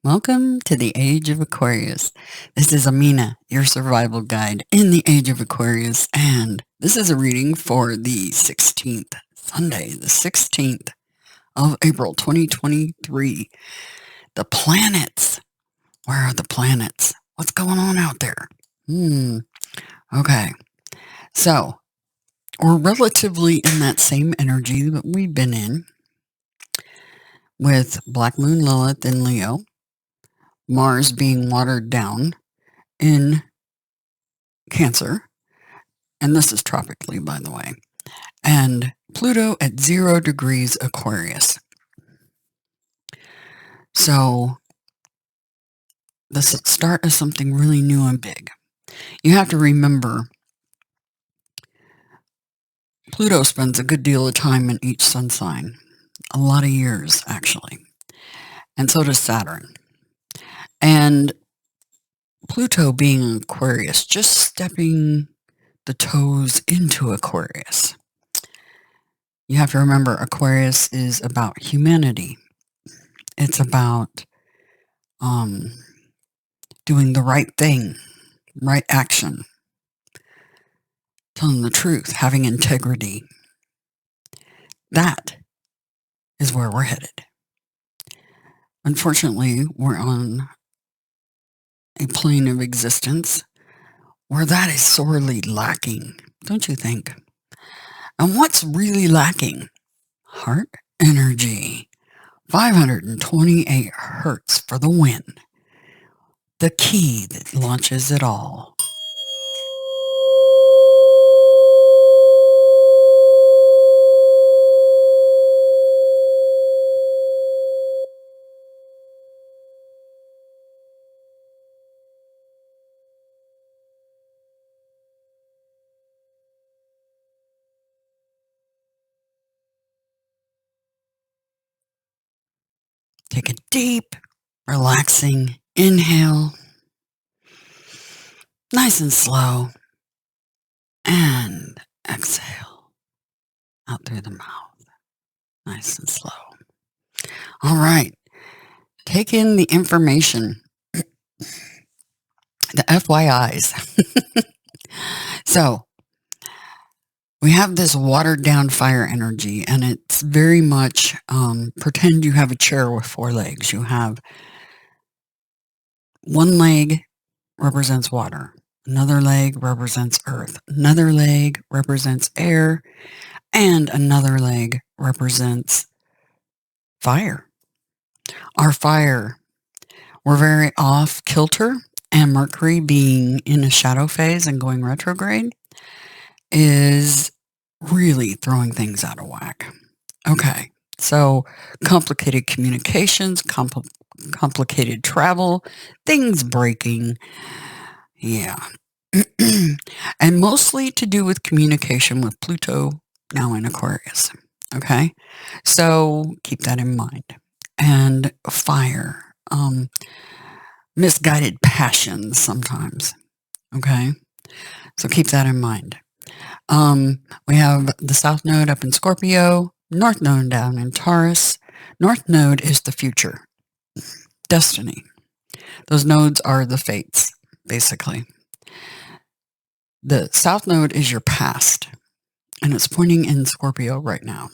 Welcome to the Age of Aquarius. This is Amina, your survival guide in the Age of Aquarius, and this is a reading for the 16th, Sunday, the 16th of April 2023. The planets. Where are the planets? What's going on out there? Okay. So, we're relatively in that same energy that we've been in with Black Moon Lilith in Leo, Mars being watered down in Cancer, and this is tropically, by the way, and Pluto at 0 degrees Aquarius. So the start of something really new and big. You have to remember, Pluto spends a good deal of time in each sun sign, a lot of years, actually, and so does Saturn. And Pluto being in Aquarius, just stepping the toes into Aquarius. You have to remember, Aquarius is about humanity. It's about doing the right thing, right action, telling the truth, having integrity. That is where we're headed. Unfortunately, we're on a plane of existence where that is sorely lacking, don't you think? And what's really lacking? Heart energy. 528 hertz for the win. The key that launches it all. Take a deep, relaxing inhale, nice and slow, and exhale out through the mouth, nice and slow. All right, take in the information, the FYIs. So, we have this watered down fire energy, and it's very much pretend you have a chair with 4 legs. You have one leg represents water, another leg represents earth, another leg represents air, and another leg represents fire. Our fire, we're very off kilter, and Mercury being in a shadow phase and going retrograde is really throwing things out of whack. Okay, so complicated communications, complicated travel, things breaking. Yeah. And mostly to do with communication with Pluto now in Aquarius. Okay, so keep that in mind. And fire, misguided passions sometimes. Okay, so keep that in mind. We have the South Node up in Scorpio, North Node down in Taurus. North Node is the future, destiny. Those nodes are the fates, basically. The South Node is your past, and it's pointing in Scorpio right now.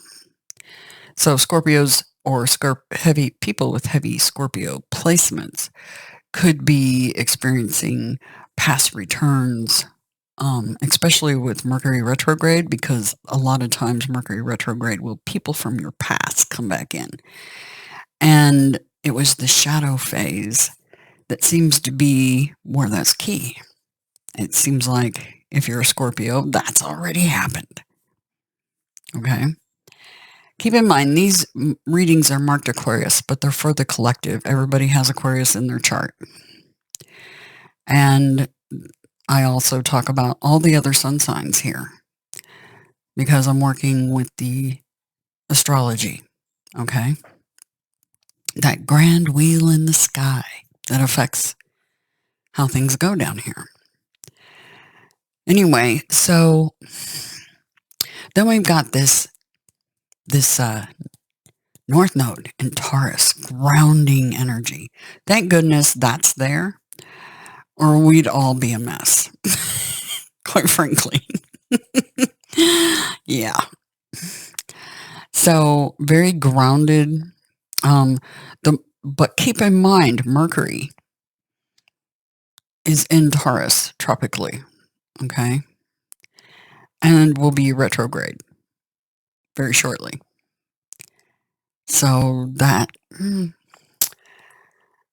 So Scorpios or heavy people with heavy Scorpio placements could be experiencing past returns, especially with Mercury retrograde, because a lot of times Mercury retrograde will people from your past come back in. And it was the shadow phase that seems to be where that's key. It seems like if you're a Scorpio, that's already happened. Okay? Keep in mind, these readings are marked Aquarius, but they're for the collective. Everybody has Aquarius in their chart. And I also talk about all the other sun signs here because I'm working with the astrology, okay? That grand wheel in the sky that affects how things go down here. Anyway, so then we've got this North Node in Taurus, grounding energy. Thank goodness that's there, or we'd all be a mess, quite frankly. Yeah. So very grounded. But keep in mind, Mercury is in Taurus tropically, okay? And will be retrograde very shortly. So that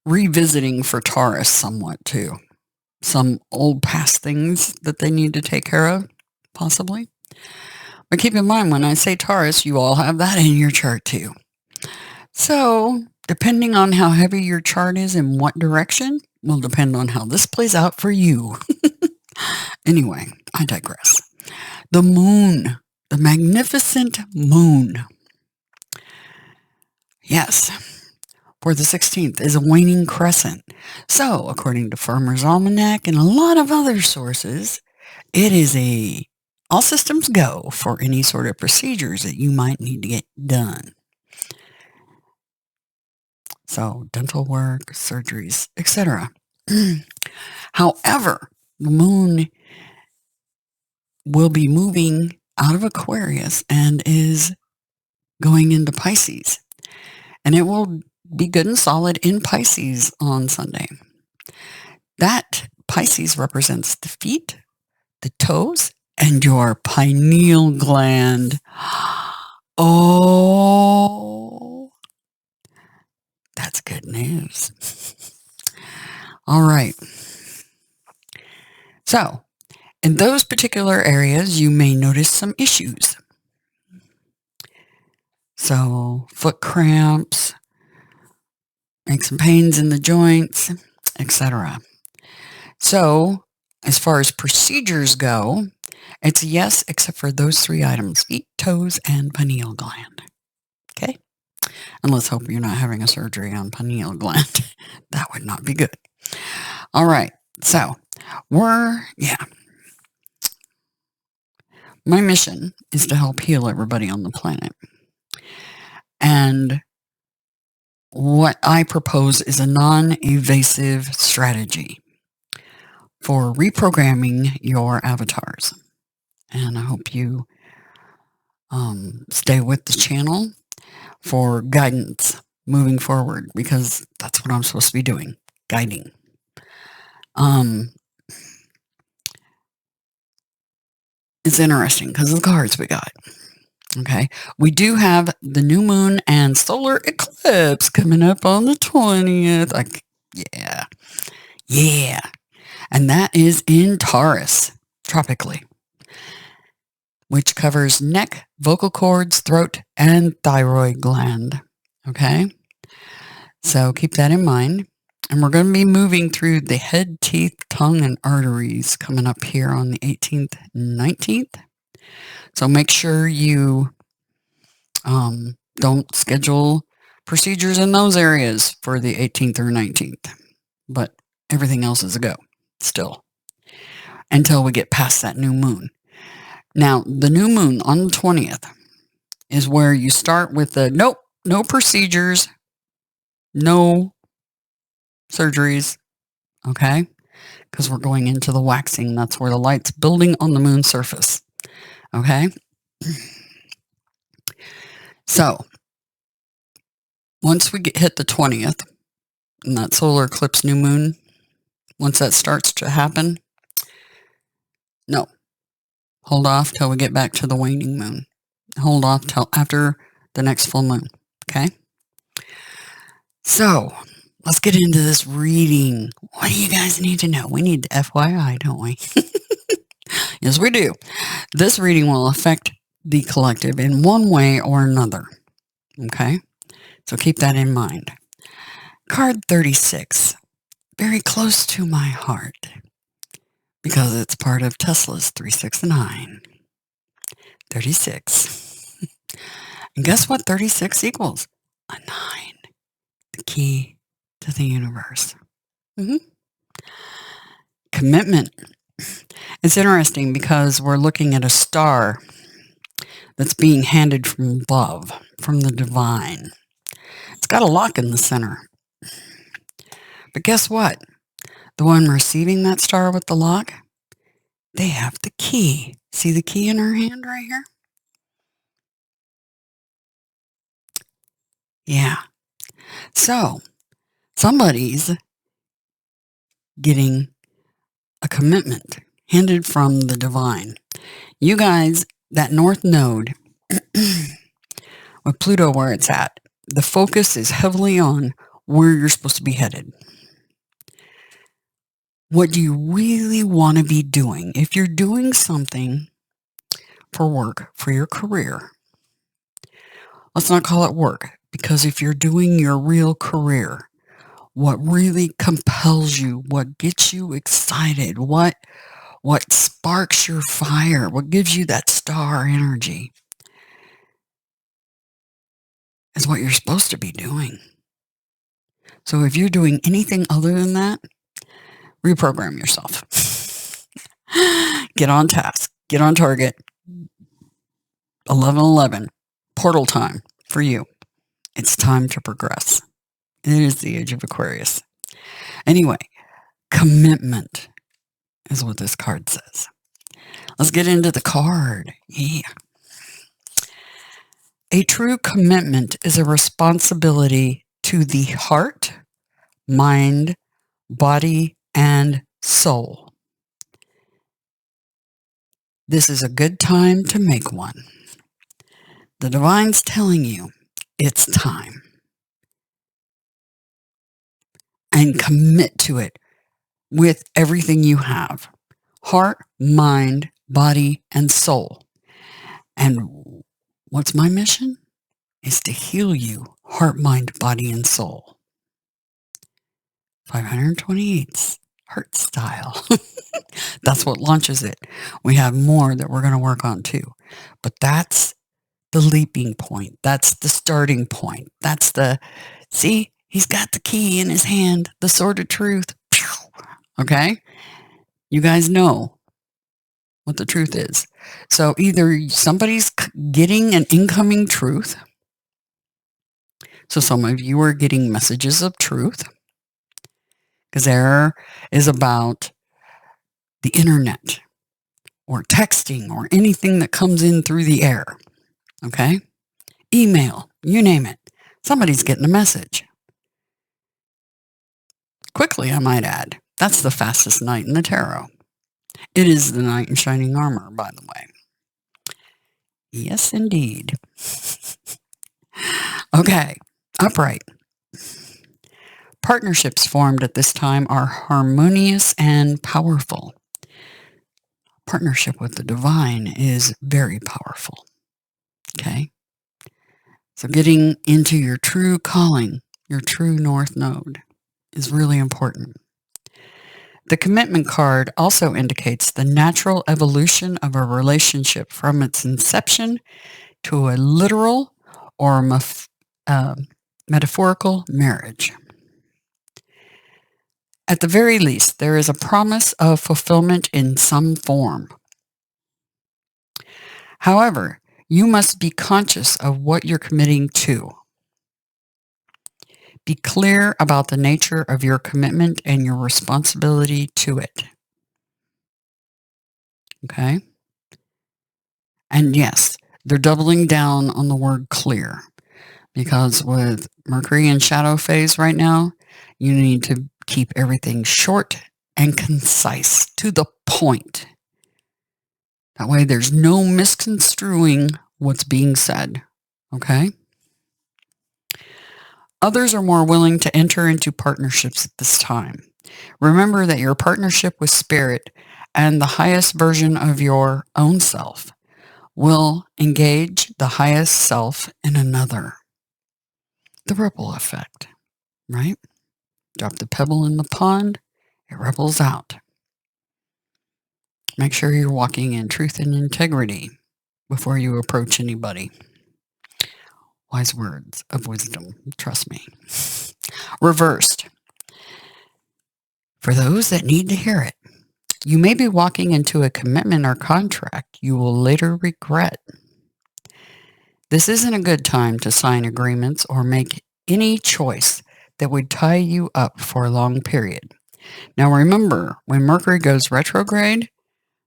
revisiting for Taurus somewhat too. Some old past things that they need to take care of, possibly. But keep in mind, when I say Taurus, you all have that in your chart too. So depending on how heavy your chart is and what direction will depend on how this plays out for you. Anyway, I digress. The moon, the magnificent moon. Yes, for the 16th is a waning crescent. So, according to Farmer's Almanac and a lot of other sources, it is all systems go for any sort of procedures that you might need to get done. So, dental work, surgeries, etc. However, the moon will be moving out of Aquarius and is going into Pisces. And it will be good and solid in Pisces on Sunday. That Pisces represents the feet, the toes, and your pineal gland. Oh, that's good news. All right. So, in those particular areas, you may notice some issues. So, foot cramps, aches and pains in the joints, etc. So, as far as procedures go, it's a yes, except for those 3 items: feet, toes, and pineal gland. Okay? And let's hope you're not having a surgery on pineal gland. That would not be good. All right. So, my mission is to help heal everybody on the planet. And what I propose is a non-evasive strategy for reprogramming your avatars. And I hope you stay with the channel for guidance moving forward, because that's what I'm supposed to be doing, guiding. It's interesting because of the cards we got. Okay, we do have the new moon and solar eclipse coming up on the 20th. Yeah. And that is in Taurus, tropically, which covers neck, vocal cords, throat, and thyroid gland. Okay, so keep that in mind. And we're going to be moving through the head, teeth, tongue, and arteries coming up here on the 18th and 19th. So make sure you don't schedule procedures in those areas for the 18th or 19th. But everything else is a go still until we get past that new moon. Now, the new moon on the 20th is where you start with the no procedures, no surgeries, okay? Because we're going into the waxing. That's where the light's building on the moon's surface, okay? So, once we hit the 20th, and that solar eclipse new moon, once that starts to happen, no, hold off till we get back to the waning moon. Hold off till after the next full moon, okay? So, let's get into this reading. What do you guys need to know? We need the FYI, don't we? Yes, we do. This reading will affect the collective in one way or another, okay? So keep that in mind. Card 36, very close to my heart, because it's part of Tesla's 369. 36. And guess what 36 equals? A 9. The key to the universe. Commitment. It's interesting because we're looking at a star that's being handed from above, from the divine. It's got a lock in the center. But guess what? The one receiving that star with the lock, they have the key. See the key in her hand right here? Yeah. So somebody's getting a commitment handed from the divine. You guys, that North Node, with Pluto where it's at, the focus is heavily on where you're supposed to be headed. What do you really want to be doing? If you're doing something for work, for your career, let's not call it work, because if you're doing your real career, what really compels you, what gets you excited, what sparks your fire, what gives you that star energy is what you're supposed to be doing. So if you're doing anything other than that, reprogram yourself. Get on task. Get on target. 11:11. Portal time for you. It's time to progress. It is the age of Aquarius. Anyway, commitment is what this card says. Let's get into the card. Yeah. A true commitment is a responsibility to the heart, mind, body, and soul. This is a good time to make one. The divine's telling you it's time. And commit to it with everything you have. Heart, mind, body, and soul. And what's my mission? Is to heal you, heart, mind, body, and soul. 528's heart style. That's what launches it. We have more that we're going to work on too. But that's the leaping point. That's the starting point. That's the, see, he's got the key in his hand, the sword of truth. Okay? You guys know what the truth is. So either somebody's getting an incoming truth. So some of you are getting messages of truth. Because there is about the internet or texting or anything that comes in through the air. Okay? Email, you name it. Somebody's getting a message. Quickly, I might add. That's the fastest knight in the tarot. It is the knight in shining armor, by the way. Yes, indeed. Okay, upright. Partnerships formed at this time are harmonious and powerful. Partnership with the divine is very powerful. Okay? So getting into your true calling, your true North Node, is really important. The commitment card also indicates the natural evolution of a relationship from its inception to a literal or metaphorical marriage. At the very least, there is a promise of fulfillment in some form. However, you must be conscious of what you're committing to. Be clear about the nature of your commitment and your responsibility to it. Okay? And yes, they're doubling down on the word clear, because with Mercury in shadow phase right now, you need to keep everything short and concise, to the point. That way there's no misconstruing what's being said. Okay? Others are more willing to enter into partnerships at this time. Remember that your partnership with Spirit and the highest version of your own self will engage the highest self in another. The ripple effect, right? Drop the pebble in the pond, it ripples out. Make sure you're walking in truth and integrity before you approach anybody. Wise words of wisdom, trust me. Reversed. For those that need to hear it, you may be walking into a commitment or contract you will later regret. This isn't a good time to sign agreements or make any choice that would tie you up for a long period. Now remember, when Mercury goes retrograde,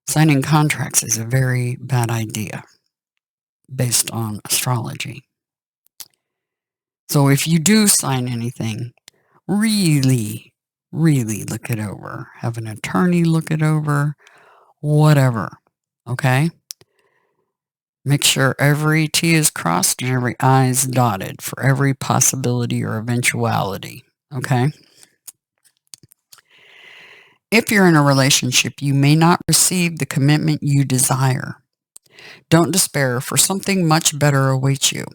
signing contracts is a very bad idea based on astrology. So if you do sign anything, really, really look it over. Have an attorney look it over, whatever. Okay? Make sure every T is crossed and every I is dotted for every possibility or eventuality. Okay? If you're in a relationship, you may not receive the commitment you desire. Don't despair, for something much better awaits you.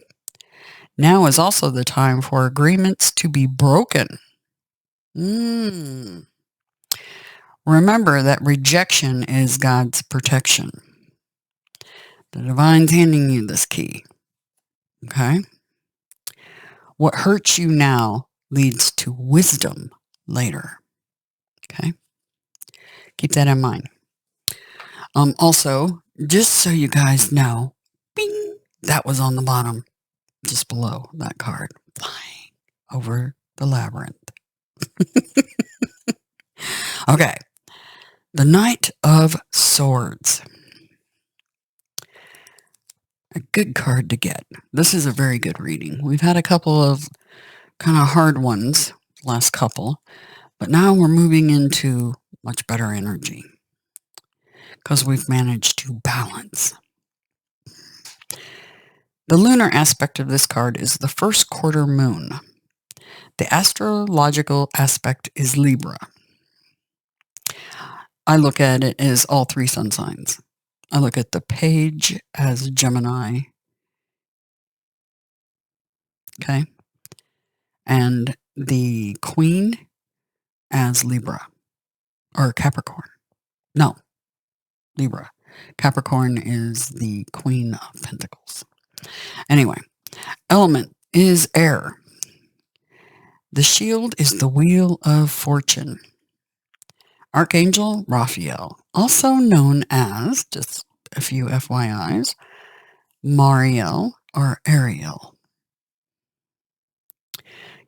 Now is also the time for agreements to be broken. Remember that rejection is God's protection. The divine's handing you this key. Okay? What hurts you now leads to wisdom later. Okay? Keep that in mind. Also, just so you guys know, bing, that was on the bottom, just below that card, flying over the labyrinth. Okay. The Knight of Swords. A good card to get. This is a very good reading. We've had a couple of kind of hard ones, last couple, but now we're moving into much better energy because we've managed to balance. The lunar aspect of this card is the first quarter moon. The astrological aspect is Libra. I look at it as all three sun signs. I look at the page as Gemini. Okay. And the queen as Libra. Or Capricorn. No. Libra. Capricorn is the Queen of Pentacles. Anyway. Element is air. The shield is the Wheel of Fortune. Archangel Raphael, also known as, just a few FYIs, Mariel or Ariel.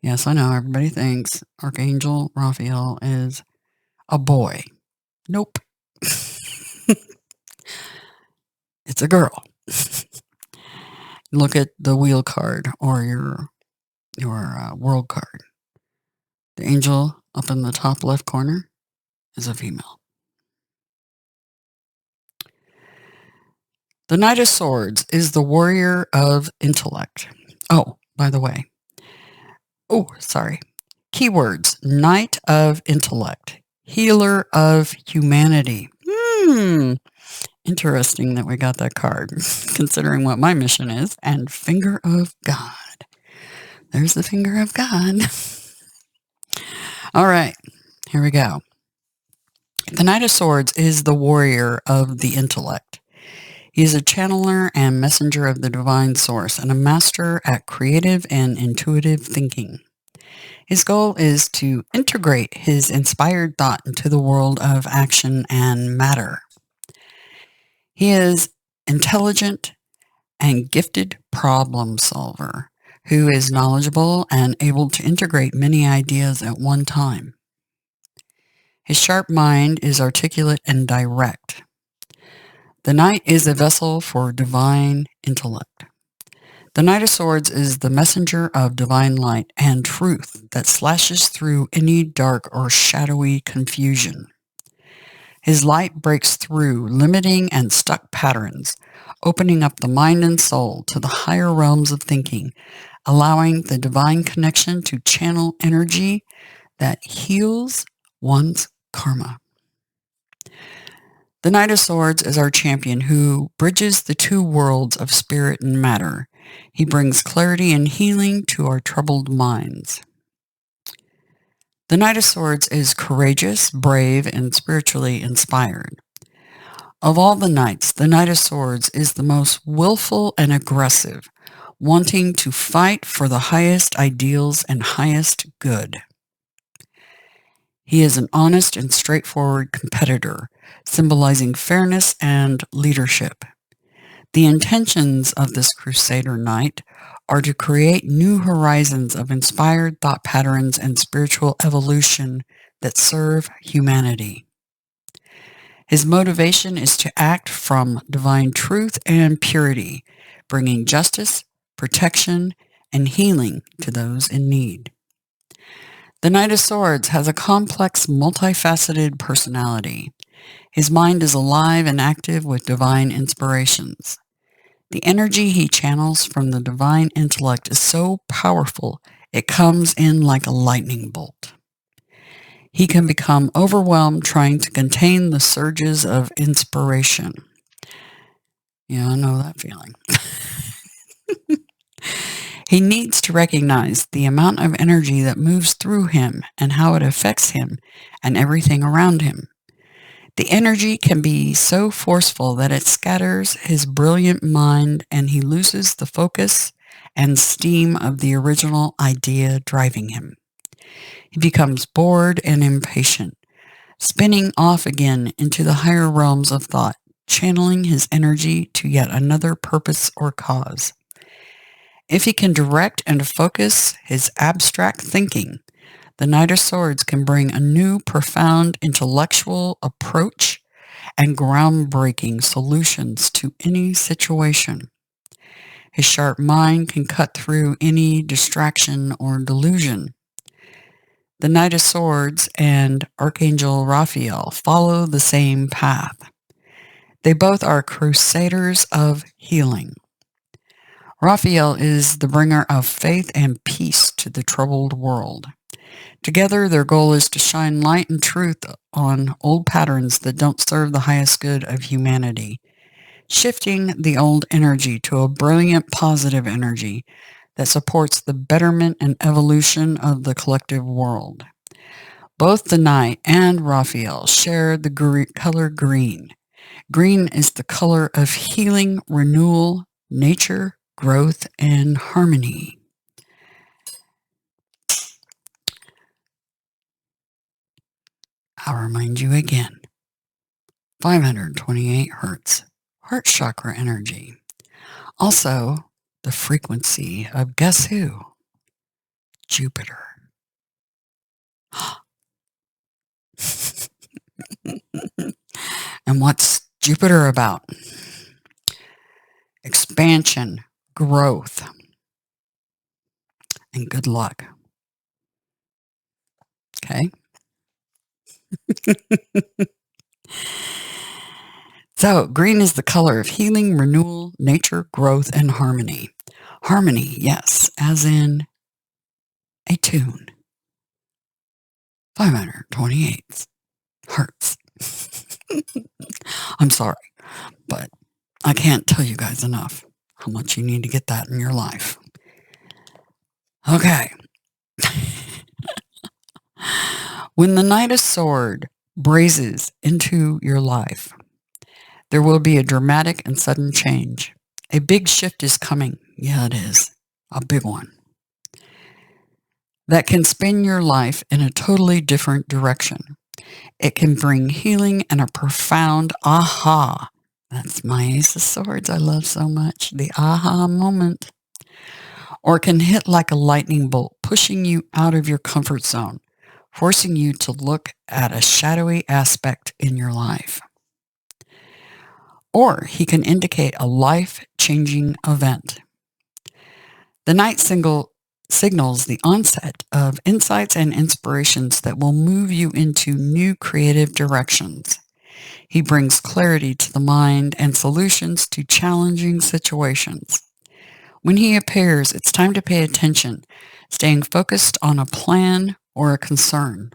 Yes, I know, everybody thinks Archangel Raphael is a boy. Nope. It's a girl. Look at the wheel card or your world card. The angel up in the top left corner is a female. The Knight of Swords is the warrior of intellect. Oh, by the way. Oh, sorry. Keywords: Knight of Intellect, Healer of Humanity. Interesting that we got that card, considering what my mission is. And Finger of God. There's the Finger of God. All right, here we go. The Knight of Swords is the warrior of the intellect. He is a channeler and messenger of the divine source and a master at creative and intuitive thinking. His goal is to integrate his inspired thought into the world of action and matter. He is intelligent and gifted problem solver who is knowledgeable and able to integrate many ideas at one time. His sharp mind is articulate and direct. The Knight is a vessel for divine intellect. The Knight of Swords is the messenger of divine light and truth that slashes through any dark or shadowy confusion. His light breaks through limiting and stuck patterns, opening up the mind and soul to the higher realms of thinking, allowing the divine connection to channel energy that heals one's karma. The Knight of Swords is our champion who bridges the two worlds of spirit and matter. He brings clarity and healing to our troubled minds. The Knight of Swords is courageous, brave, and spiritually inspired. Of all the knights, the Knight of Swords is the most willful and aggressive, wanting to fight for the highest ideals and highest good. He is an honest and straightforward competitor, symbolizing fairness and leadership. The intentions of this Crusader Knight are to create new horizons of inspired thought patterns and spiritual evolution that serve humanity. His motivation is to act from divine truth and purity, bringing justice, protection, and healing to those in need. The Knight of Swords has a complex, multifaceted personality. His mind is alive and active with divine inspirations. The energy he channels from the divine intellect is so powerful, it comes in like a lightning bolt. He can become overwhelmed trying to contain the surges of inspiration. Yeah, I know that feeling. He needs to recognize the amount of energy that moves through him and how it affects him and everything around him. The energy can be so forceful that it scatters his brilliant mind and he loses the focus and steam of the original idea driving him. He becomes bored and impatient, spinning off again into the higher realms of thought, channeling his energy to yet another purpose or cause. If he can direct and focus his abstract thinking, the Knight of Swords can bring a new, profound intellectual approach and groundbreaking solutions to any situation. His sharp mind can cut through any distraction or delusion. The Knight of Swords and Archangel Raphael follow the same path. They both are crusaders of healing. Raphael is the bringer of faith and peace to the troubled world. Together, their goal is to shine light and truth on old patterns that don't serve the highest good of humanity, shifting the old energy to a brilliant positive energy that supports the betterment and evolution of the collective world. Both the Knight and Raphael share the color green. Green is the color of healing, renewal, nature, growth, and harmony. I'll remind you again. 528 hertz, heart chakra energy. Also, the frequency of guess who? Jupiter. And what's Jupiter about? Expansion, growth, and good luck. Okay? So, green is the color of healing, renewal, nature, growth, and harmony. Harmony, yes, as in a tune. 528 hertz. I'm sorry, but I can't tell you guys enough how much you need to get that in your life. Okay. When the Knight of Swords braces into your life, there will be a dramatic and sudden change. A big shift is coming. Yeah, it is. A big one. That can spin your life in a totally different direction. It can bring healing and a profound aha. That's my Ace of Swords I love so much. The aha moment. Or can hit like a lightning bolt, pushing you out of your comfort zone, forcing you to look at a shadowy aspect in your life. Or he can indicate a life-changing event. The Knight signals the onset of insights and inspirations that will move you into new creative directions. He brings clarity to the mind and solutions to challenging situations. When he appears, it's time to pay attention, staying focused on a plan or a concern.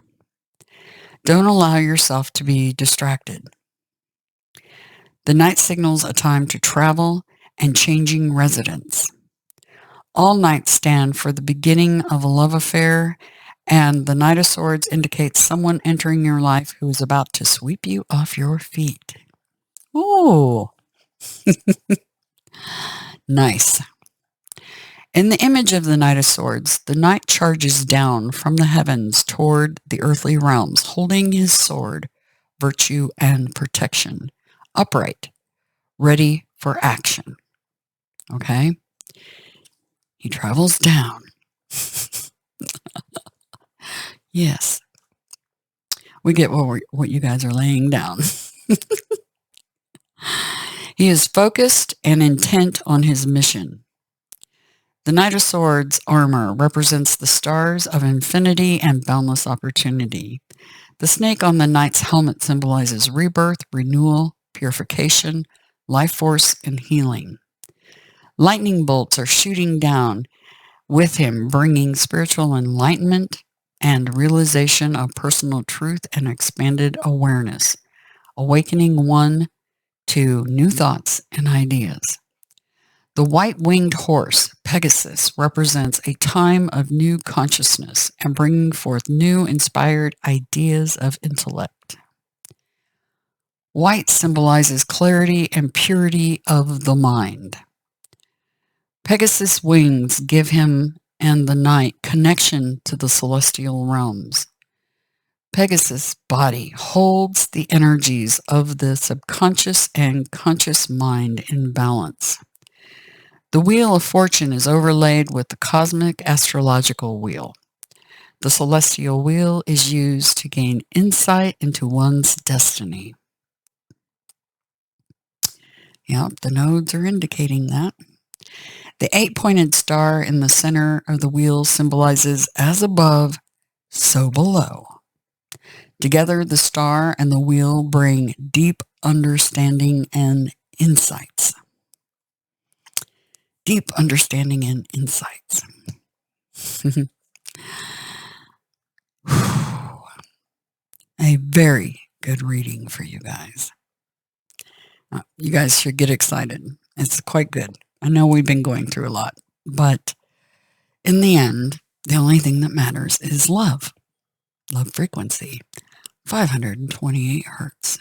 Don't allow yourself to be distracted. The Knight signals a time to travel and changing residence. All Knights stand for the beginning of a love affair, and the Knight of Swords indicates someone entering your life who is about to sweep you off your feet. Ooh. Nice. In the image of the Knight of Swords, the Knight charges down from the heavens toward the earthly realms, holding his sword, virtue and protection, upright, ready for action. Okay? He travels down. Yes. We get what you guys are laying down. He is focused and intent on his mission. The Knight of Swords armor represents the stars of infinity and boundless opportunity. The snake on the knight's helmet symbolizes rebirth, renewal, purification, life force, and healing. Lightning bolts are shooting down with him, bringing spiritual enlightenment and realization of personal truth and expanded awareness, awakening one to new thoughts and ideas. The white-winged horse, Pegasus, represents a time of new consciousness and bringing forth new inspired ideas of intellect. White symbolizes clarity and purity of the mind. Pegasus' wings give him and the knight connection to the celestial realms. Pegasus' body holds the energies of the subconscious and conscious mind in balance. The Wheel of Fortune is overlaid with the cosmic astrological wheel. The celestial wheel is used to gain insight into one's destiny. Yep, the nodes are indicating that. The 8-pointed star in the center of the wheel symbolizes as above, so below. Together, the star and the wheel bring deep understanding and insights. Deep understanding and insights. A very good reading for you guys. You guys should get excited. It's quite good. I know we've been going through a lot, but in the end, the only thing that matters is love. Love frequency, 528 hertz.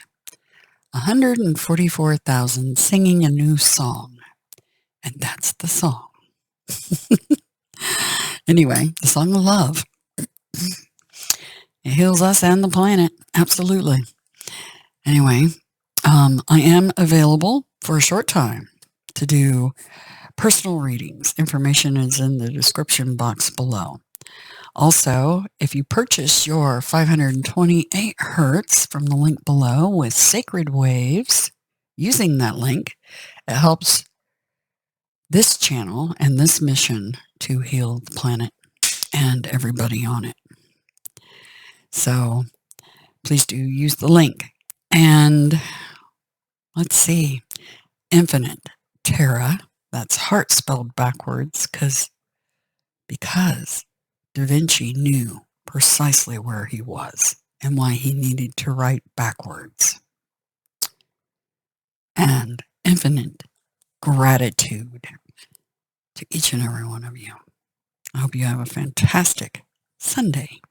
144,000 singing a new song. And that's the song. Anyway, the song of love. It heals us and the planet. Absolutely. Anyway, I am available for a short time to do personal readings. Information is in the description box below. Also, if you purchase your 528 hertz from the link below with Sacred Waves, using that link, it helps this channel and this mission to heal the planet and everybody on it. So please do use the link. And let's see, Infinite Terra, that's heart spelled backwards because Da Vinci knew precisely where he was and why he needed to write backwards. And infinite gratitude to each and every one of you. I hope you have a fantastic Sunday.